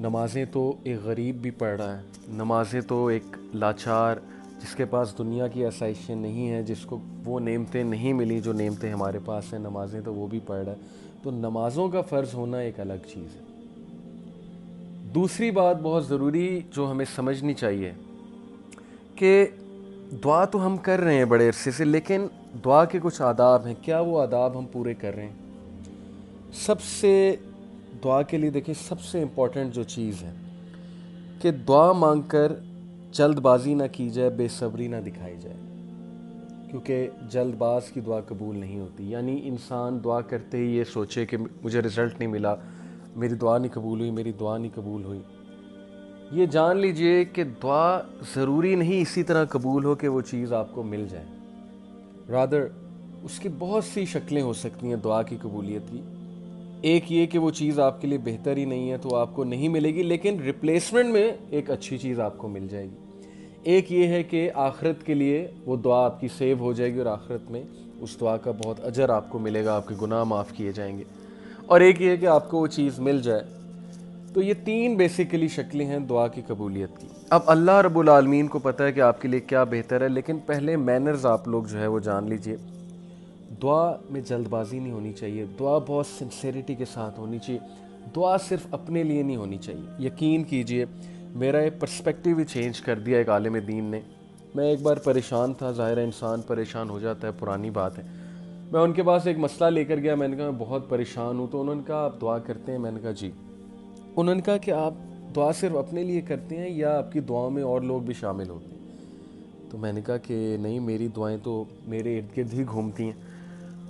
نمازیں تو ایک غریب بھی پڑھ رہا ہے، نمازیں تو ایک لاچار جس کے پاس دنیا کی آسائشیں نہیں ہیں، جس کو وہ نعمتیں نہیں ملی جو نعمتیں ہمارے پاس ہیں، نمازیں تو وہ بھی پڑھ رہا ہے۔ تو نمازوں کا فرض ہونا ایک الگ چیز ہے۔ دوسری بات بہت ضروری جو ہمیں سمجھنی چاہیے کہ دعا تو ہم کر رہے ہیں بڑے عرصے سے، لیکن دعا کے کچھ آداب ہیں، کیا وہ آداب ہم پورے کر رہے ہیں؟ سب سے دعا کے لیے دیکھیں سب سے امپورٹنٹ جو چیز ہے کہ دعا مانگ کر جلد بازی نہ کی جائے، بے صبری نہ دکھائی جائے، کیونکہ جلد باز کی دعا قبول نہیں ہوتی۔ یعنی انسان دعا کرتے ہی یہ سوچے کہ مجھے رزلٹ نہیں ملا، میری دعا نہیں قبول ہوئی، میری دعا نہیں قبول ہوئی۔ یہ جان لیجئے کہ دعا ضروری نہیں اسی طرح قبول ہو کہ وہ چیز آپ کو مل جائے، رادر اس کی بہت سی شکلیں ہو سکتی ہیں دعا کی قبولیت کی۔ ایک یہ کہ وہ چیز آپ کے لیے بہتر ہی نہیں ہے تو آپ کو نہیں ملے گی، لیکن ریپلیسمنٹ میں ایک اچھی چیز آپ کو مل جائے گی۔ ایک یہ ہے کہ آخرت کے لیے وہ دعا آپ کی سیو ہو جائے گی اور آخرت میں اس دعا کا بہت اجر آپ کو ملے گا، آپ کے گناہ معاف کیے جائیں گے۔ اور ایک یہ ہے کہ آپ کو وہ چیز مل جائے۔ تو یہ تین بیسیکلی شکلیں ہیں دعا کی قبولیت کی۔ اب اللہ رب العالمین کو پتہ ہے کہ آپ کے لیے کیا بہتر ہے، لیکن پہلے مینرز آپ لوگ جو ہے وہ جان لیجئے۔ دعا میں جلد بازی نہیں ہونی چاہیے، دعا بہت سنسیریٹی کے ساتھ ہونی چاہیے، دعا صرف اپنے لیے نہیں ہونی چاہیے۔ یقین کیجئے میرا ایک پرسپیکٹیو ہی چینج کر دیا ایک عالم دین نے۔ میں ایک بار پریشان تھا، ظاہر ہے انسان پریشان ہو جاتا ہے، پرانی بات ہے۔ میں ان کے پاس ایک مسئلہ لے کر گیا، میں نے کہا میں بہت پریشان ہوں، تو انہوں نے کہا آپ دعا کرتے ہیں؟ میں نے کہا جی۔ انہوں نے کہا کہ آپ دعا صرف اپنے لیے کرتے ہیں یا آپ کی دعاؤں میں اور لوگ بھی شامل ہوتے ہیں؟ تو میں نے کہا کہ نہیں، میری دعائیں تو میرے ارد گرد ہی گھومتی ہیں۔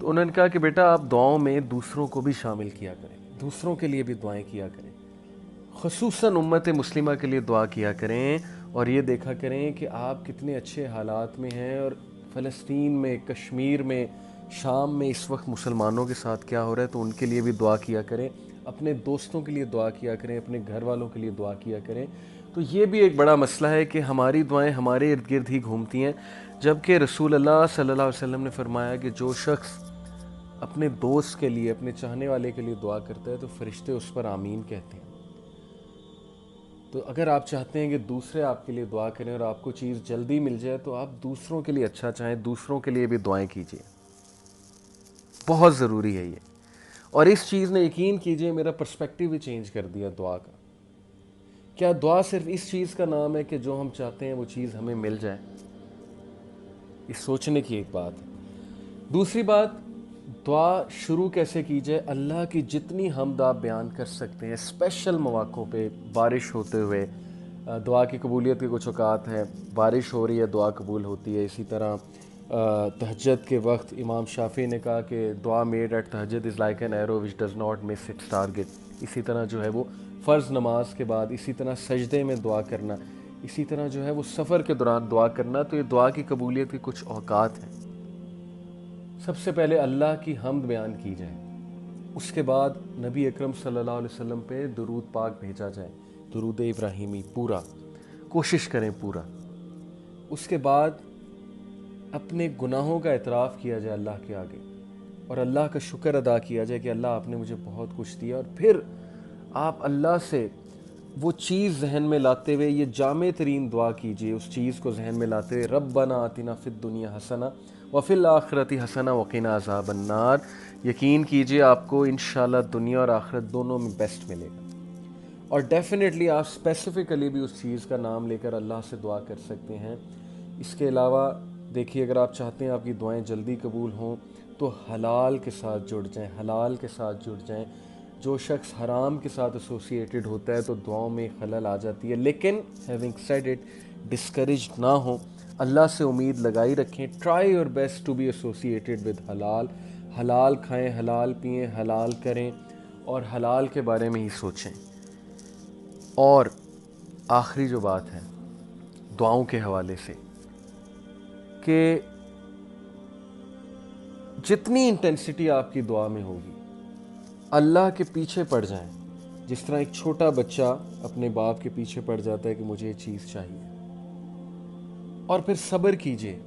تو انہوں نے کہا کہ بیٹا آپ دعاؤں میں دوسروں کو بھی شامل کیا کریں، دوسروں کے لیے بھی دعائیں کیا کریں، خصوصاً امت مسلمہ کے لیے دعا کیا کریں، اور یہ دیکھا کریں کہ آپ کتنے اچھے حالات میں ہیں، اور فلسطین میں، کشمیر میں، شام میں اس وقت مسلمانوں کے ساتھ کیا ہو رہا ہے، تو ان کے لیے بھی دعا کیا کریں، اپنے دوستوں کے لیے دعا کیا کریں، اپنے گھر والوں کے لیے دعا کیا کریں۔ تو یہ بھی ایک بڑا مسئلہ ہے کہ ہماری دعائیں ہمارے ارد گرد ہی گھومتی ہیں، جبکہ رسول اللہ صلی اللہ علیہ وسلم نے فرمایا کہ جو شخص اپنے دوست کے لیے، اپنے چاہنے والے کے لیے دعا کرتا ہے تو فرشتے اس پر آمین کہتے ہیں۔ تو اگر آپ چاہتے ہیں کہ دوسرے آپ کے لیے دعا کریں اور آپ کو چیز جلدی مل جائے، تو آپ دوسروں کے لیے اچھا چاہیں، دوسروں کے لیے بھی دعائیں کیجیے، بہت ضروری ہے یہ۔ اور اس چیز نے یقین کیجیے میرا پرسپیکٹیو بھی چینج کر دیا دعا کا۔ کیا دعا صرف اس چیز کا نام ہے کہ جو ہم چاہتے ہیں وہ چیز ہمیں مل جائے؟ یہ سوچنے کی ایک بات ہے۔ دوسری بات، دعا شروع کیسے کی جائے؟ اللہ کی جتنی حمد آپ بیان کر سکتے ہیں، اسپیشل مواقعوں پہ، بارش ہوتے ہوئے دعا کی قبولیت کے کچھ اوقات ہیں، بارش ہو رہی ہے دعا قبول ہوتی ہے۔ اسی طرح تہجد کے وقت امام شافعی نے کہا کہ دعا میڈ ایٹ تہجد is like an arrow which does not miss its target. اسی طرح جو ہے وہ فرض نماز کے بعد، اسی طرح سجدے میں دعا کرنا، اسی طرح جو ہے وہ سفر کے دوران دعا کرنا، تو یہ دعا کی قبولیت کے کچھ اوقات ہیں۔ سب سے پہلے اللہ کی حمد بیان کی جائے، اس کے بعد نبی اکرم صلی اللہ علیہ وسلم پہ درود پاک بھیجا جائے، درود ابراہیمی پورا کوشش کریں پورا۔ اس کے بعد اپنے گناہوں کا اعتراف کیا جائے اللہ کے آگے، اور اللہ کا شکر ادا کیا جائے کہ اللہ آپ نے مجھے بہت کچھ دیا، اور پھر آپ اللہ سے وہ چیز ذہن میں لاتے ہوئے یہ جامع ترین دعا کیجئے، اس چیز کو ذہن میں لاتے ہوئے ربنا آتنا فی الدنیا حسنہ وفی الآخرۃ حسنہ وقنا عذاب النار۔ یقین کیجئے آپ کو انشاءاللہ دنیا اور آخرت دونوں میں بیسٹ ملے گا۔ اور ڈیفینیٹلی آپ اسپیسیفکلی بھی اس چیز کا نام لے کر اللہ سے دعا کر سکتے ہیں۔ اس کے علاوہ دیکھیے اگر آپ چاہتے ہیں آپ کی دعائیں جلدی قبول ہوں تو حلال کے ساتھ جڑ جائیں، حلال کے ساتھ جڑ جائیں۔ جو شخص حرام کے ساتھ ایسوسیٹڈ ہوتا ہے تو دعاؤں میں خلل آ جاتی ہے، لیکن ہیونگ سیڈ اٹ، ڈسکریجڈ نہ ہوں، اللہ سے امید لگائی رکھیں، try your best to be associated with حلال، حلال کھائیں، حلال پئیں، حلال کریں، اور حلال کے بارے میں ہی سوچیں۔ اور آخری جو بات ہے دعاؤں کے حوالے سے، کہ جتنی انٹینسٹی آپ کی دعا میں ہوگی اللہ کے پیچھے پڑ جائیں، جس طرح ایک چھوٹا بچہ اپنے باپ کے پیچھے پڑ جاتا ہے کہ مجھے یہ چیز چاہیے، اور پھر صبر کیجئے،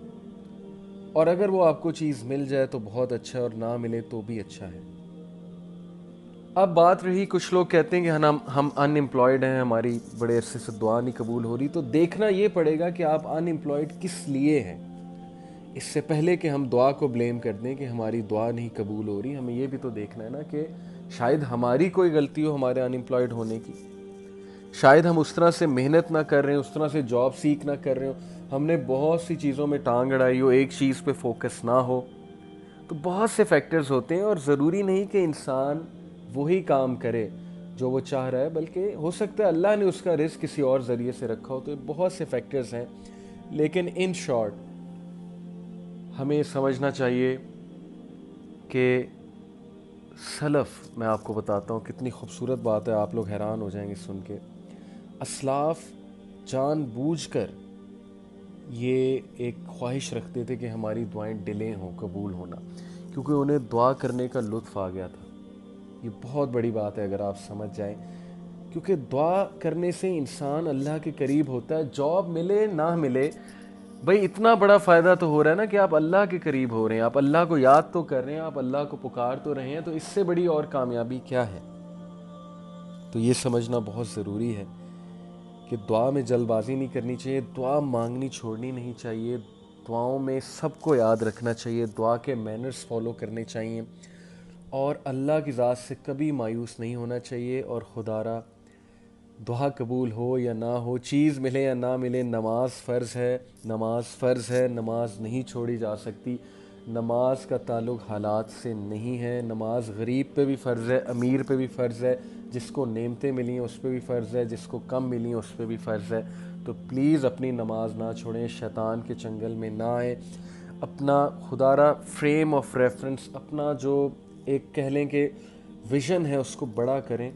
اور اگر وہ آپ کو چیز مل جائے تو بہت اچھا ہے، اور نہ ملے تو بھی اچھا ہے۔ اب بات رہی کچھ لوگ کہتے ہیں کہ ہم ان امپلائڈ ہیں، ہماری بڑے عرصے سے دعا نہیں قبول ہو رہی، تو دیکھنا یہ پڑے گا کہ آپ ان امپلائڈ کس لیے ہیں۔ اس سے پہلے کہ ہم دعا کو بلیم کر دیں کہ ہماری دعا نہیں قبول ہو رہی، ہمیں یہ بھی تو دیکھنا ہے نا کہ شاید ہماری کوئی غلطی ہو ہمارے ان امپلائڈ ہونے کی، شاید ہم اس طرح سے محنت نہ کر رہے ہیں، اس طرح سے جاب سیکھ نہ کر رہے ہو، ہم نے بہت سی چیزوں میں ٹانگ اڑائی ہو، ایک چیز پہ فوکس نہ ہو۔ تو بہت سے فیکٹرز ہوتے ہیں، اور ضروری نہیں کہ انسان وہی کام کرے جو وہ چاہ رہا ہے، بلکہ ہو سکتا ہے اللہ نے اس کا رزق کسی اور ذریعے سے رکھا ہو۔ تو بہت سے فیکٹرز ہیں، لیکن ان شارٹ ہمیں سمجھنا چاہیے کہ سلف، میں آپ کو بتاتا ہوں کتنی خوبصورت بات ہے، آپ لوگ حیران ہو جائیں گے سن کے، اسلاف جان بوجھ کر یہ ایک خواہش رکھتے تھے کہ ہماری دعائیں ڈیلے ہوں قبول ہونا، کیونکہ انہیں دعا کرنے کا لطف آ گیا تھا۔ یہ بہت بڑی بات ہے اگر آپ سمجھ جائیں، کیونکہ دعا کرنے سے انسان اللہ کے قریب ہوتا ہے، جاب ملے نہ ملے، بھئی اتنا بڑا فائدہ تو ہو رہا ہے نا کہ آپ اللہ کے قریب ہو رہے ہیں، آپ اللہ کو یاد تو کر رہے ہیں، آپ اللہ کو پکار تو رہے ہیں، تو اس سے بڑی اور کامیابی کیا ہے؟ تو یہ سمجھنا بہت ضروری ہے کہ دعا میں جلد بازی نہیں کرنی چاہیے، دعا مانگنی چھوڑنی نہیں چاہیے، دعاؤں میں سب کو یاد رکھنا چاہیے، دعا کے مینرز فالو کرنے چاہیے، اور اللہ کی ذات سے کبھی مایوس نہیں ہونا چاہیے، اور خدا را دعا قبول ہو یا نہ ہو، چیز ملے یا نہ ملے، نماز فرض ہے، نماز فرض ہے، نماز نہیں چھوڑی جا سکتی، نماز کا تعلق حالات سے نہیں ہے، نماز غریب پہ بھی فرض ہے، امیر پہ بھی فرض ہے، جس کو نعمتیں ملی ہیں اس پہ بھی فرض ہے، جس کو کم ملی ہیں اس پہ بھی فرض ہے۔ تو پلیز اپنی نماز نہ چھوڑیں، شیطان کے چنگل میں نہ آئیں، اپنا خدا را فریم آف ریفرنس، اپنا جو ایک کہہ لیں کہ ویژن ہے اس کو بڑا کریں،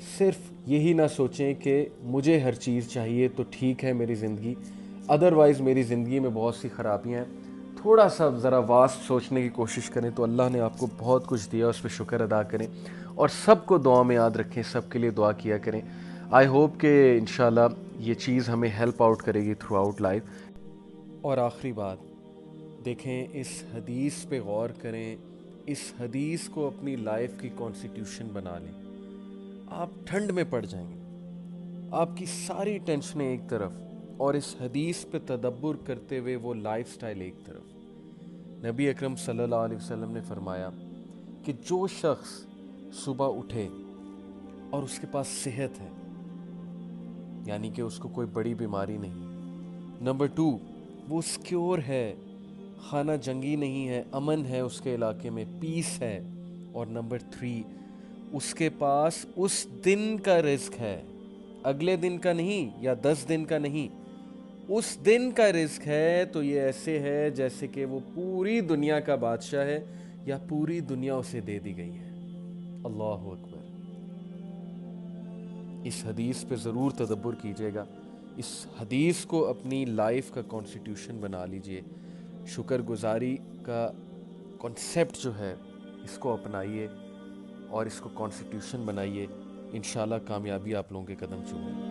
صرف یہی نہ سوچیں کہ مجھے ہر چیز چاہیے تو ٹھیک ہے میری زندگی، ادروائز میری زندگی میں بہت سی خرابیاں ہیں۔ تھوڑا سا ذرا واسٹ سوچنے کی کوشش کریں تو اللہ نے آپ کو بہت کچھ دیا، اس پہ شکر ادا کریں، اور سب کو دعا میں یاد رکھیں، سب کے لیے دعا کیا کریں۔ آئی ہوپ کہ انشاءاللہ یہ چیز ہمیں ہیلپ آؤٹ کرے گی تھرو آؤٹ لائف۔ اور آخری بات، دیکھیں اس حدیث پہ غور کریں، اس حدیث کو اپنی لائف کی کانسٹیٹیوشن بنا لیں، آپ ٹھنڈ میں پڑ جائیں گے، آپ کی ساری ٹینشنیں ایک طرف، اور اس حدیث پہ تدبر کرتے ہوئے وہ لائف سٹائل ایک طرف۔ نبی اکرم صلی اللہ علیہ وسلم نے فرمایا کہ جو شخص صبح اٹھے اور اس کے پاس صحت ہے، یعنی کہ اس کو کوئی بڑی بیماری نہیں، نمبر 2 وہ سیکیور ہے، خانہ جنگی نہیں ہے، امن ہے اس کے علاقے میں، پیس ہے، اور نمبر 3 اس کے پاس اس دن کا رزق ہے، اگلے دن کا نہیں یا 10 دن کا نہیں، اس دن کا رزق ہے، تو یہ ایسے ہے جیسے کہ وہ پوری دنیا کا بادشاہ ہے، یا پوری دنیا اسے دے دی گئی ہے۔ اللہ اکبر۔ اس حدیث پہ ضرور تدبر کیجیے گا، اس حدیث کو اپنی لائف کا کانسٹیٹیوشن بنا لیجئے، شکر گزاری کا کنسیپٹ جو ہے اس کو اپنائیے اور اس کو کانسٹیٹیوشن بنائیے، انشاءاللہ کامیابی آپ لوگوں کے قدم چومے۔